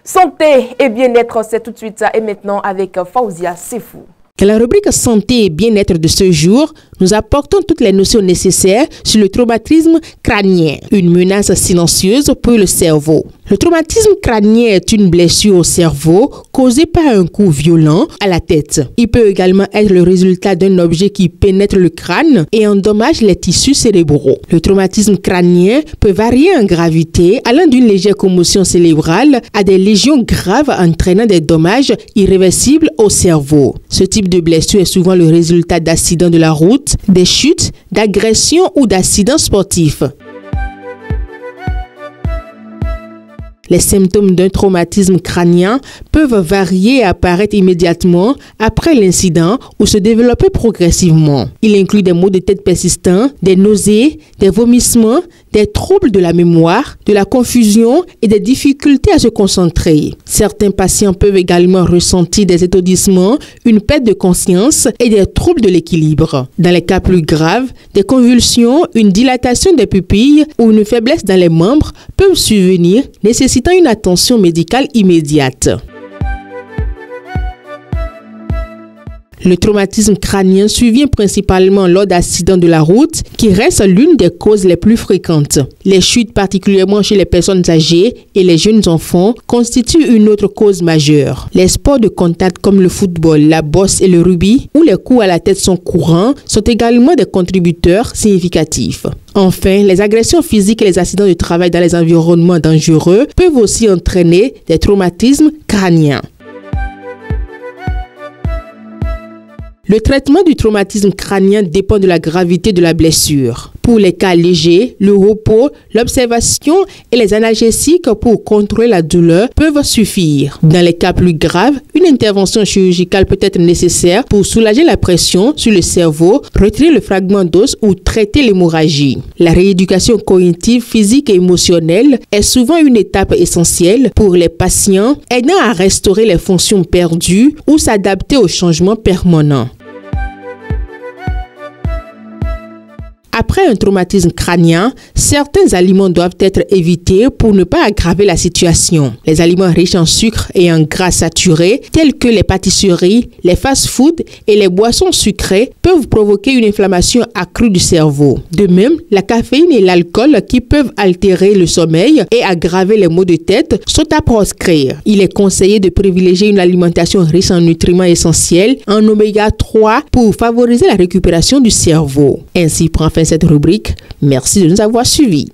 Santé et bien-être, c'est tout de suite et maintenant avec Faouzia Sefou. Dans la rubrique santé et bien-être de ce jour, nous apportons toutes les notions nécessaires sur le traumatisme crânien, une menace silencieuse pour le cerveau. Le traumatisme crânien est une blessure au cerveau causée par un coup violent à la tête. Il peut également être le résultat d'un objet qui pénètre le crâne et endommage les tissus cérébraux. Le traumatisme crânien peut varier en gravité, allant d'une légère commotion cérébrale à des lésions graves entraînant des dommages irréversibles au cerveau. Ce type de blessure est souvent le résultat d'accidents de la route, des chutes, d'agressions ou d'accidents sportifs. Les symptômes d'un traumatisme crânien peuvent varier et apparaître immédiatement après l'incident ou se développer progressivement. Il inclut des maux de tête persistants, des nausées, des vomissements, des troubles de la mémoire, de la confusion et des difficultés à se concentrer. Certains patients peuvent également ressentir des étourdissements, une perte de conscience et des troubles de l'équilibre. Dans les cas plus graves, des convulsions, une dilatation des pupilles ou une faiblesse dans les membres peuvent survenir, nécessitant une attention médicale immédiate. Le traumatisme crânien survient principalement lors d'accidents de la route, qui reste l'une des causes les plus fréquentes. Les chutes, particulièrement chez les personnes âgées et les jeunes enfants, constituent une autre cause majeure. Les sports de contact comme le football, la boxe et le rugby, où les coups à la tête sont courants, sont également des contributeurs significatifs. Enfin, les agressions physiques et les accidents de travail dans les environnements dangereux peuvent aussi entraîner des traumatismes crâniens. Le traitement du traumatisme crânien dépend de la gravité de la blessure. Pour les cas légers, le repos, l'observation et les analgésiques pour contrôler la douleur peuvent suffire. Dans les cas plus graves, une intervention chirurgicale peut être nécessaire pour soulager la pression sur le cerveau, retirer le fragment d'os ou traiter l'hémorragie. La rééducation cognitive, physique et émotionnelle est souvent une étape essentielle pour les patients, aidant à restaurer les fonctions perdues ou s'adapter aux changements permanents. Après un traumatisme crânien, certains aliments doivent être évités pour ne pas aggraver la situation. Les aliments riches en sucre et en gras saturés, tels que les pâtisseries, les fast-foods et les boissons sucrées, peuvent provoquer une inflammation accrue du cerveau. De même, la caféine et l'alcool, qui peuvent altérer le sommeil et aggraver les maux de tête, sont à proscrire. Il est conseillé de privilégier une alimentation riche en nutriments essentiels, en oméga 3, pour favoriser la récupération du cerveau. Ainsi prend fin cette rubrique. Merci de nous avoir suivis.